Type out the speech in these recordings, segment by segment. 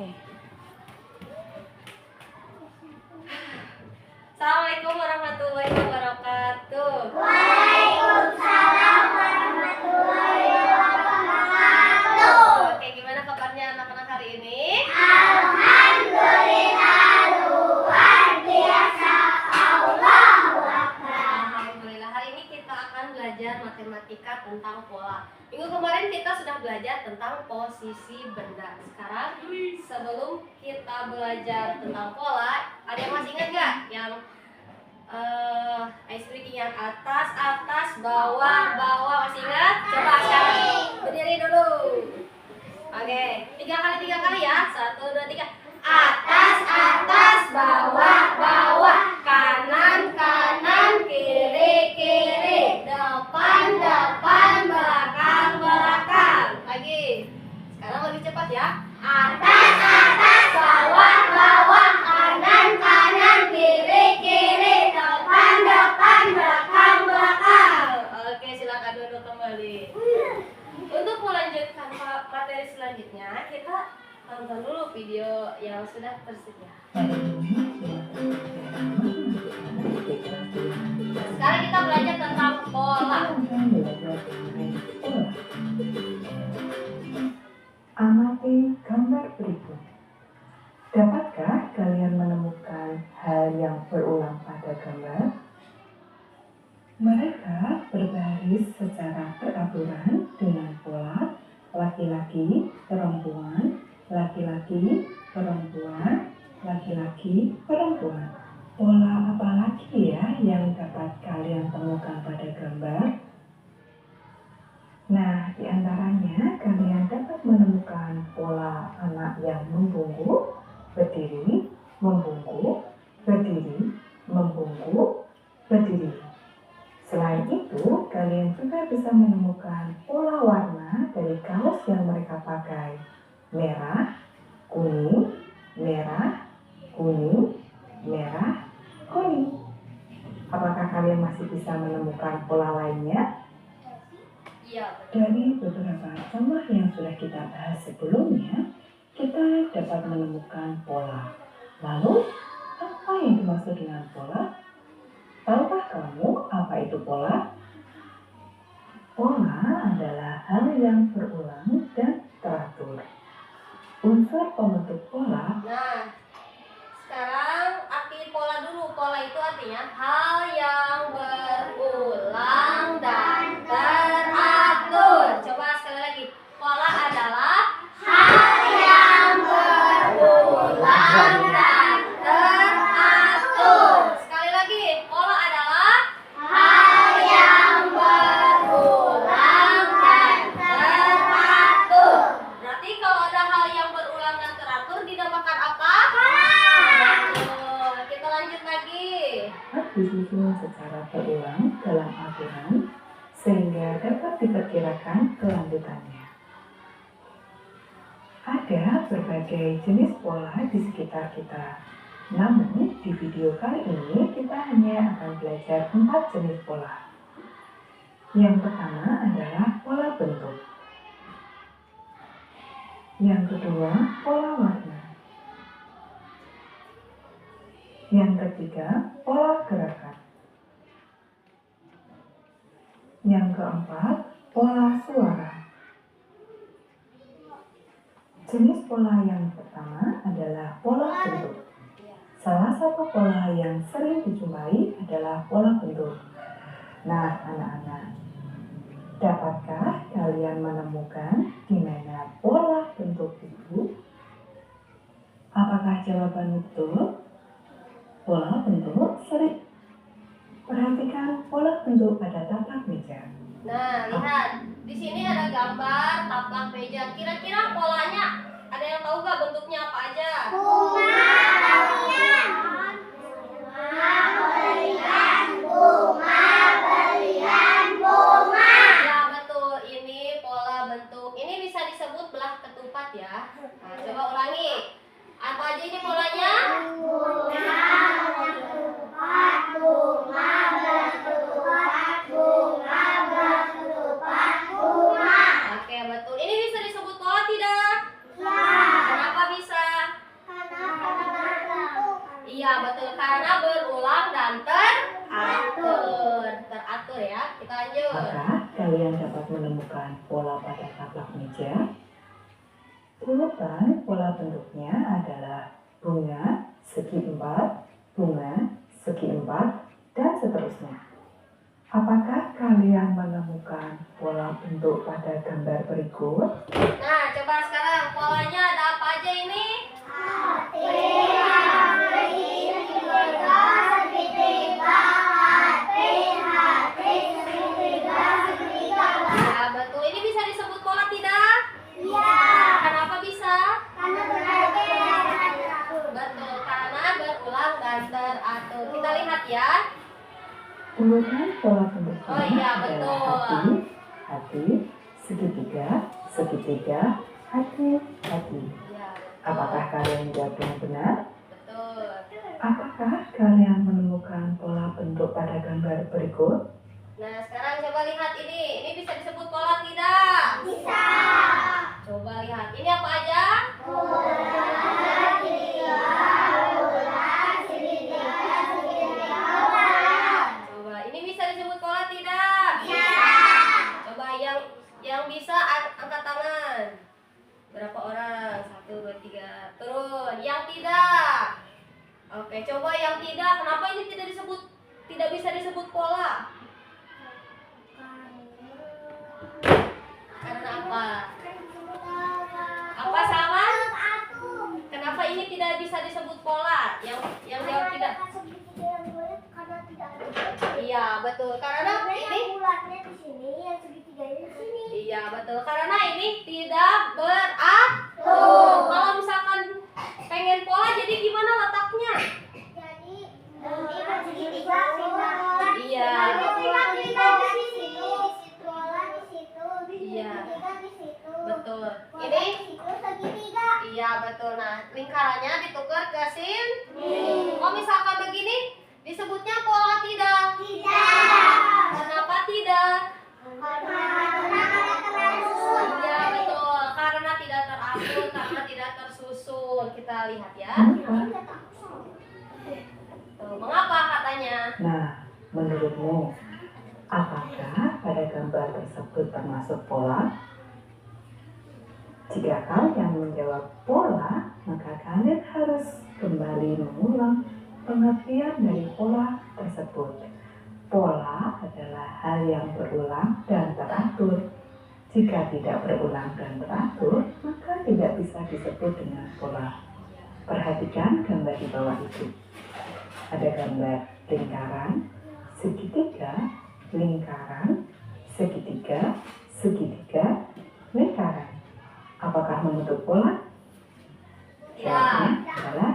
Oke. Assalamualaikum warahmatullahi wabarakatuh. Waalaikumsalam warahmatullahi wabarakatuh. Oke, gimana kabarnya anak-anak hari ini? Alhamdulillah luar biasa. Allahu Akbar. Alhamdulillah, hari ini kita akan belajar matematika tentang pola. Minggu kemarin kita sudah belajar tentang posisi benda. Sekarang sebelum kita belajar tentang pola, ada yang masih ingat nggak yang ice breaking yang atas, bawah, masih ingat? Coba sekarang berdiri dulu. Oke, 3 kali ya. 1, 2, 3. Atas, bawah, kanan, kiri, depan, belakang. Lagi. Sekarang lebih cepat ya. Atas, bawah, kanan, kiri, depan, belakang. Oke, silakan duduk kembali. Untuk melanjutkan materi selanjutnya, kita tonton dulu video yang sudah tersedia. Sekarang kita belajar tentang pola. Amati gambar berikut. Dapatkah kalian menemukan hal yang berulang pada gambar? Mereka berbaris secara beraturan dengan pola laki-laki, perempuan, laki-laki, perempuan, laki-laki, perempuan. Pola apa lagi ya yang dapat kalian temukan pada gambar? Nah, di antaranya kalian dapat menemukan pola anak yang membungkuk, berdiri, membungkuk, berdiri, membungkuk, berdiri. Selain itu, kalian juga bisa menemukan pola warna dari kaos yang mereka pakai. Merah, kuning, merah, kuning, merah, kuning. Apakah kalian masih bisa menemukan pola lainnya? Iya. Dari beberapa contoh yang sudah kita bahas sebelumnya, kita dapat menemukan pola. Lalu, apa yang dimaksud dengan pola? Tahukah kamu apa itu pola? Pola adalah hal yang berulang dan teratur. Unsur pembentuk pola. Nah, sekarang arti pola dulu. Pola itu artinya hal yang berulang dan teratur. Coba sekali lagi. Pola adalah Hal yang berulang dan teratur. Sekali lagi. Pola adalah hal yang berulang dan teratur. Berarti kalau ada hal yang berulang dan teratur dinamakan apa? Betul. Kita lanjut lagi. Disusun secara berulang dalam aturan sehingga dapat diperkirakan kelanjutannya. Ada berbagai jenis pola di sekitar kita. Namun, di video kali ini kita hanya akan belajar 4 jenis pola. Yang pertama adalah pola bentuk. Yang kedua, pola warna. Yang ketiga, pola gerakan. Yang keempat, pola suara. Jenis pola yang pertama adalah pola bentuk. Salah satu pola yang sering dijumpai adalah pola bentuk. Nah, anak-anak, dapatkah kalian menemukan di mana pola bentuk itu? Apakah jawaban betul? Pola bentuk sering. Perhatikan pola bentuk pada taplak meja. Nah, lihat. Di sini ada gambar taplak meja. Kira-kira polanya ada yang tahu gak bentuknya apa aja? bunga. Ya, betul. Ini pola bentuk. Ini bisa disebut belah ketupat ya. Nah, coba ulangi. Apa aja ini polanya? Oke, betul. Ini bisa disebut pola tidak? Ya. Kenapa bisa? Iya, betul. Karena berulang dan teratur. Teratur ya. Kita lanjut. Maka kalian dapat menemukan pola pada taplak meja. Urutan pola bentuknya adalah bunga, segi 4, bunga, segi 4, dan seterusnya. Apakah kalian menemukan pola bentuk pada gambar berikut? Nah, coba sekarang polanya ada apa aja ini? Hati, segitiga, segitiga, hati, segitiga, segitiga. Ya, betul. Ini bisa disebut pola tidak? Iya. Kenapa bisa? Karena berulang. Betul, karena berulang dan teratur. Kita lihat ya. Urutan pola bentuknya Oh iya, adalah betul. hati, segitiga, segitiga, hati. Ya, Apakah kalian jawab dengan benar? betul. Apakah kalian menemukan pola bentuk pada gambar berikut? Nah, sekarang coba lihat ini. Ini bisa disebut pola tidak? Bisa. Coba lihat. Ini apa aja? Coba, ini bisa disebut pola tidak? Coba yang bisa angkat tangan. Berapa orang? 1, 2, 3. Turun. Yang tidak. Oke, coba yang tidak. Kenapa ini tidak bisa disebut pola? Karena apa? Apa sama? Kenapa ini tidak bisa disebut pola? Yang jawab tidak. Iya, betul. Karena ini bulatnya di sini, yang segitiganya di sini. iya, betul. Karena ini tidak beratur. Kalau misalkan pengen pola jadi gimana letaknya? Jadi ini kan segitiga pindah. Iya. Pindah di situ, bola di situ, Iya. segitiga di situ. Betul. Bola Ini di situ segitiga. iya, betul. Nah, lingkarannya ditukar ke kalau misalkan begini disebutnya pola tidak. Tidak. Kenapa tidak? Karena terlalu. Iya, betul. Karena tidak teratur, karena tidak tersusun. Kita lihat ya. Kenapa? Tuh, mengapa katanya? Nah, menurutmu, apakah pada gambar tersebut termasuk pola? Jika kalian menjawab pola, maka kalian harus kembali mengulang pengertian dari pola tersebut. Pola adalah hal yang berulang dan teratur. Jika tidak berulang dan teratur, maka tidak bisa disebut dengan pola. Perhatikan gambar di bawah itu. Ada gambar lingkaran, segitiga, lingkaran, segitiga, segitiga, lingkaran. Apakah membentuk pola? Ya. Jawabannya adalah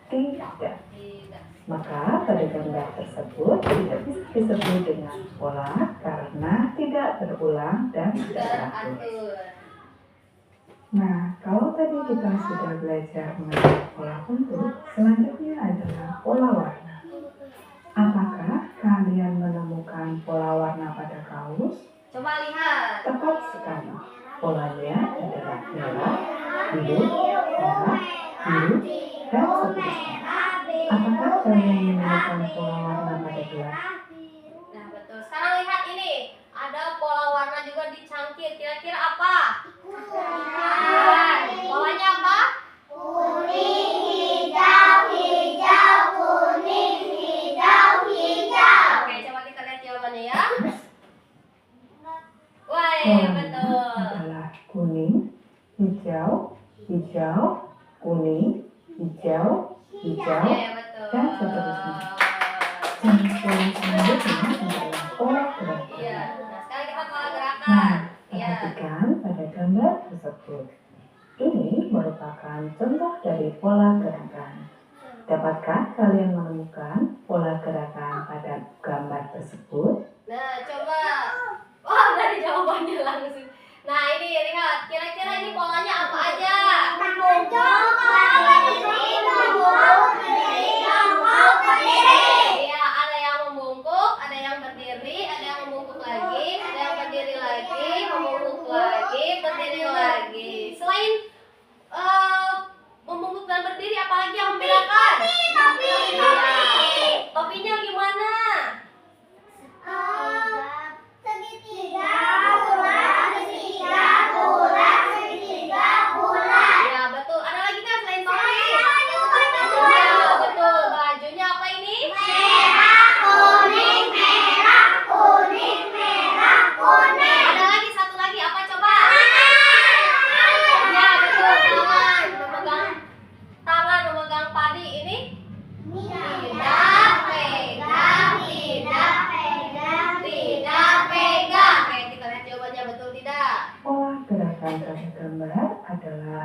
tidak. Tidak. Maka pada gambar tersebut tidak bisa disebut dengan pola karena tidak berulang dan tidak teratur. Teratur. Nah, kalau tadi kita sudah belajar mengenai pola bentuk, selanjutnya adalah pola warna. Apakah kalian menemukan pola warna pada kaos? Coba lihat. Tepat sekali. Polanya adalah merah, biru, merah, biru, dan seterusnya. Apakah kalian menemukan pola warna pada gelas? Nah, betul. Sekarang lihat ini. Ada pola warna juga di cangkir. Kira-kira apa? Polanya apa? Kuning, hijau, hijau, kuning, hijau, hijau. Oke, coba kita lihat jawabannya ya. Wah, Polanya betul. adalah kuning, hijau, hijau, kuning, hijau, hijau, Oke, betul. dan seterusnya. Dan pola selanjutnya adalah pola gerakan. Iya. Nah, sekarang kita pola gerakan. Nah, Iya. perhatikan pada gambar tersebut. Ini merupakan contoh dari pola gerakan. Dapatkah kalian menemukan pola gerakan pada gambar tersebut? Nah, coba. Wah, dari jawabannya langsung. Nah, ini lihat. Kira-kira ini polanya apa aja? Membungkuk, berdiri, membungkuk, berdiri, membungkuk, berdiri. Iya, ada yang membungkuk, ada yang berdiri, ada yang membungkuk lagi, ada yang berdiri lagi, membungkuk lagi, berdiri lagi. Selain membungkuk dan berdiri, apalagi yang membedakan? Tapi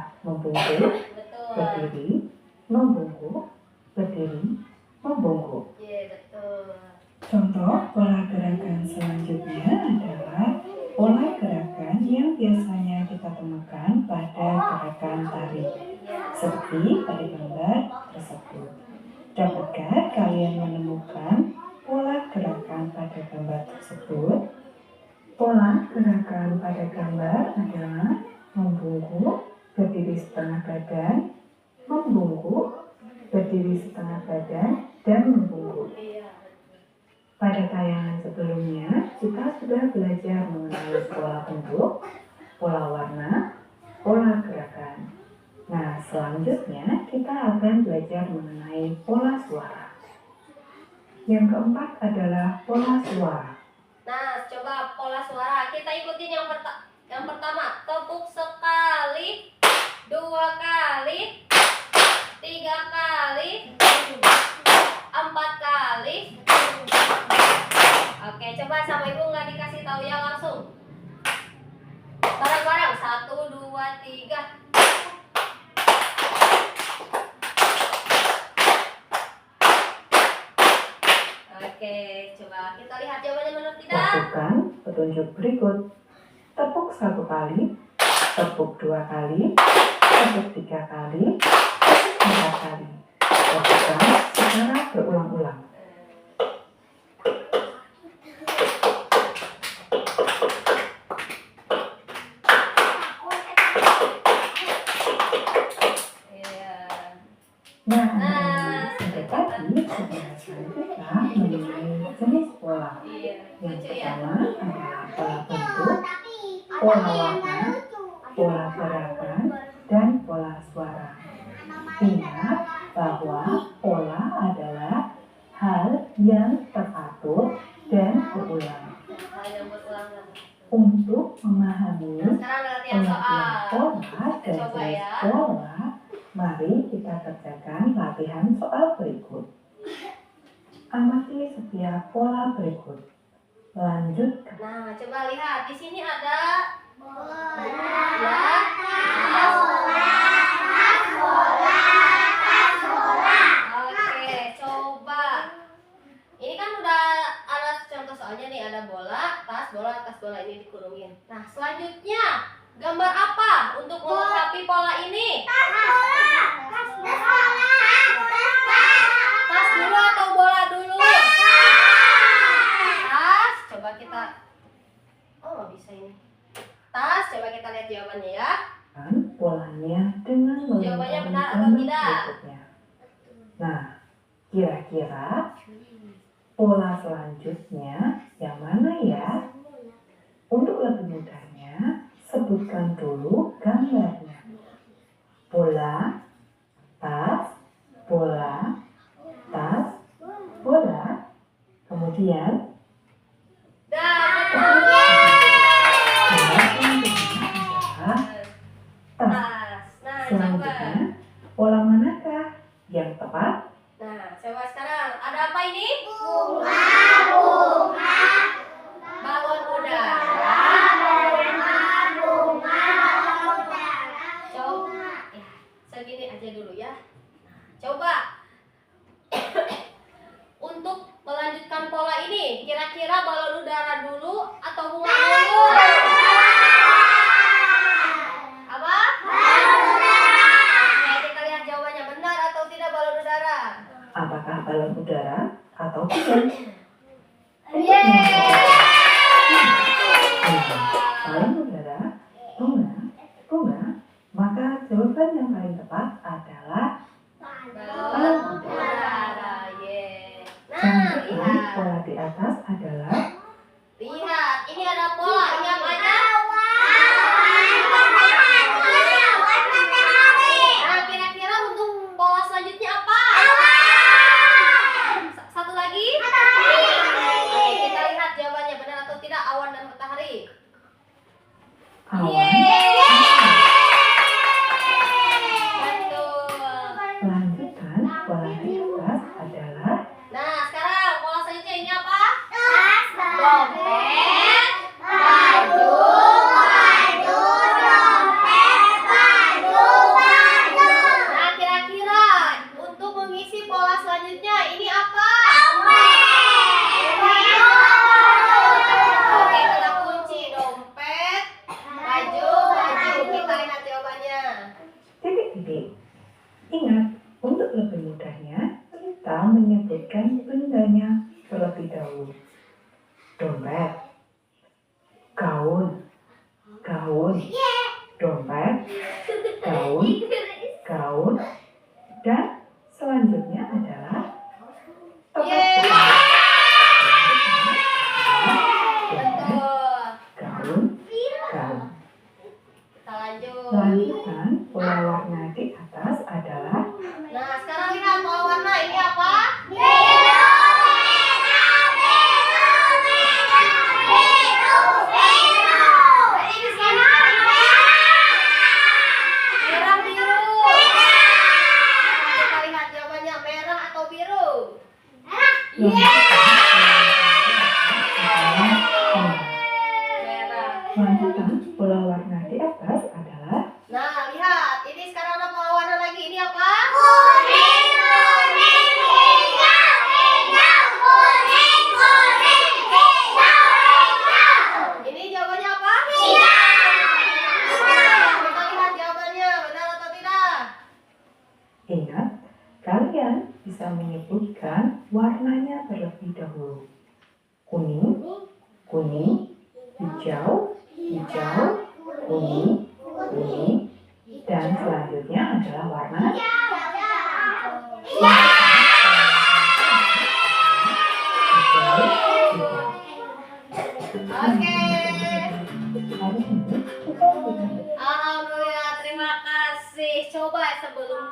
adalah membungkuk, Betul. berdiri, membungkuk, berdiri, membungkuk. Iya, betul. Contoh pola gerakan selanjutnya adalah pola gerakan yang biasanya kita temukan pada gerakan tari, seperti pada gambar tersebut. Dapatkah kalian menemukan pola gerakan pada gambar tersebut? Pola gerakan pada gambar adalah membungkuk, berdiri setengah badan, membungkuk, berdiri setengah badan, dan membungkuk. Iya. Pada tayangan sebelumnya, kita sudah belajar mengenai pola bentuk, pola warna, pola gerakan. Nah, selanjutnya kita akan belajar mengenai pola suara. Yang keempat adalah pola suara. Nah, coba pola suara. Kita ikutin yang pertama. Tepuk sekali, 2 kali, 3 kali, 4 kali. Oke, coba sama ibu nggak dikasih tahu ya, langsung. Bareng-bareng. 1, 2, 3. Oke, coba kita lihat jawabannya benar tidak. Lakukan petunjuk berikut. Tepuk 1 kali, tepuk 2 kali, tepuk 3 kali, tepuk 4 kali. Lakukan secara berulang-ulang. Iya. Nah, sampai tadi pembahasan kita mengenai jenis pola. Iya. Yang Lucu ya. pertama adalah pola bentuk, pola warna, pola gerakan, dan pola suara. Ingat bahwa pola adalah hal yang teratur dan berulang. Hal yang berulang. Untuk memahami Sekarang latihan pengertian soal. pola dan Coba jenis ya. pola, mari kita kerjakan latihan soal berikut. Amati setiap pola berikut. Lanjutkan. Nah, coba lihat di sini ada Oke, coba. Ini kan udah ada contoh soalnya nih, ada bola, tas bola ini dikurungin. Nah, selanjutnya gambar apa untuk melengkapi pola ini? Tas dulu atau bola dulu? Tas, coba kita. Oh, nggak bisa ini. Tas, coba kita lihat jawabannya ya. Polanya dengan Jawabannya melengkapi benar atau gambar tidak? berikutnya. Nah, kira-kira pola selanjutnya yang mana ya? Untuk lebih mudahnya, sebutkan dulu gambarnya. Bola, tas, bola, tas, bola. Kemudian, Betul. pola selanjutnya adalah tas. Tas. Nah, coba. Selanjutnya, pola manakah yang tepat? Nah, coba sekarang ada apa ini? Balon udara. Coba, ya, segini aja dulu ya. Coba untuk melanjutkan pola ini, kira-kira balon udara dulu atau bunga dulu? Apa? Oke, kita lihat jawabannya benar atau tidak balon udara. Apakah balon udara atau tidak? Balon udara, bunga, maka jawaban yang paling tepat adalah Balon udara. Ye. Nah, cantik. lihat. Pola di atas adalah Lihat, ini ada pola yang ada. Nah, kira-kira untuk pola selanjutnya apa? Satu lagi. Oke, kita lihat jawabannya benar atau tidak, awan dan matahari. awan. Betul. Lanjutkan, pola di atas adalah Nah, sekarang pola selanjutnya ini apa? Dompet, baju, Ingat, untuk lebih mudahnya, kita menyebutkan bendanya terlebih dahulu. Dompet, gaun, gaun, dompet, gaun, gaun, dan selanjutnya adalah topeng. Betul. Gaun, gaun. Kita lanjut. Selanjutnya, pola warna di atas adalah Nah, sekarang lihat pola warna ini apa? Ini sini. Merah biru. Kita lihat jawabannya merah atau biru? Merah. Selanjutnya, pola warna di atas adalah Nah, lihat. Ini sekarang ada pola warna lagi. Ini apa? Ini jawabannya apa? Kita lihat jawabannya. Benar atau tidak? ingat, kalian bisa menyebutkan warnanya terlebih dahulu. Kuning, kuning, hijau, hijau, kuning, kuning, dan selanjutnya adalah warna hijau, hijau. Oke. Hari ini kita sudah Alhamdulillah, terima kasih. Coba sebelum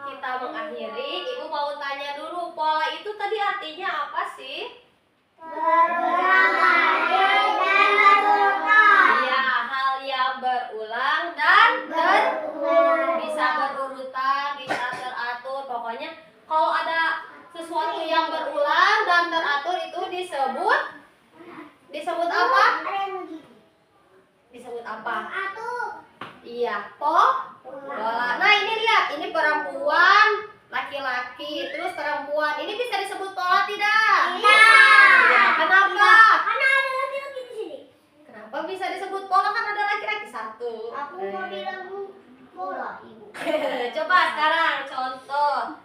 kita mengakhiri, Ibu mau tanya dulu, pola itu tadi artinya apa sih? Iya, hal yang berulang dan bisa berurutan, bisa teratur. Pokoknya kalau ada sesuatu yang berulang dan teratur itu disebut apa? Disebut apa? Iya, pola. Nah, ini lihat, ini perempuan, laki-laki, terus perempuan. Ini bisa disebut pola tidak? Iya. Kenapa? Kenapa bisa disebut pola? Kan ada laki-laki satu. Coba sekarang contoh.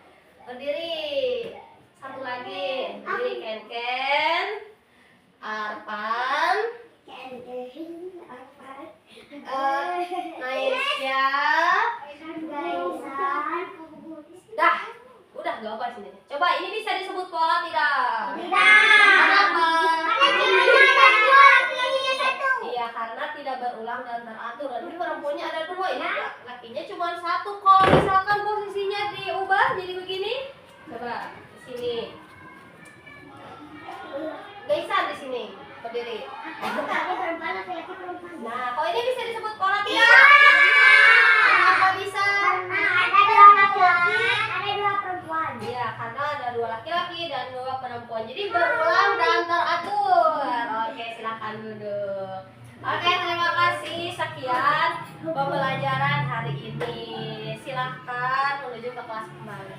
Berdiri. Satu lagi. Berdiri Ken-Ken. Arpan. Naisya. Dah. Udah gak apa sini. Coba ini bisa disebut pola tidak? Kenapa? Iya, karena tidak berulang dan teratur. Dan ini perempuannya ada dua, ini lakinya cuma satu. Kalau misalkan posisinya diubah jadi begini, coba di sini. Gaisan di sini berdiri. Nah, kalau ini bisa disebut pola tidak? Kenapa bisa? Iya, karena ada dua laki-laki dan dua perempuan. Jadi berulang dan teratur. Oke, silakan duduk. Oke, terima kasih. Sekian pembelajaran hari ini. Silahkan menuju ke kelas kembali.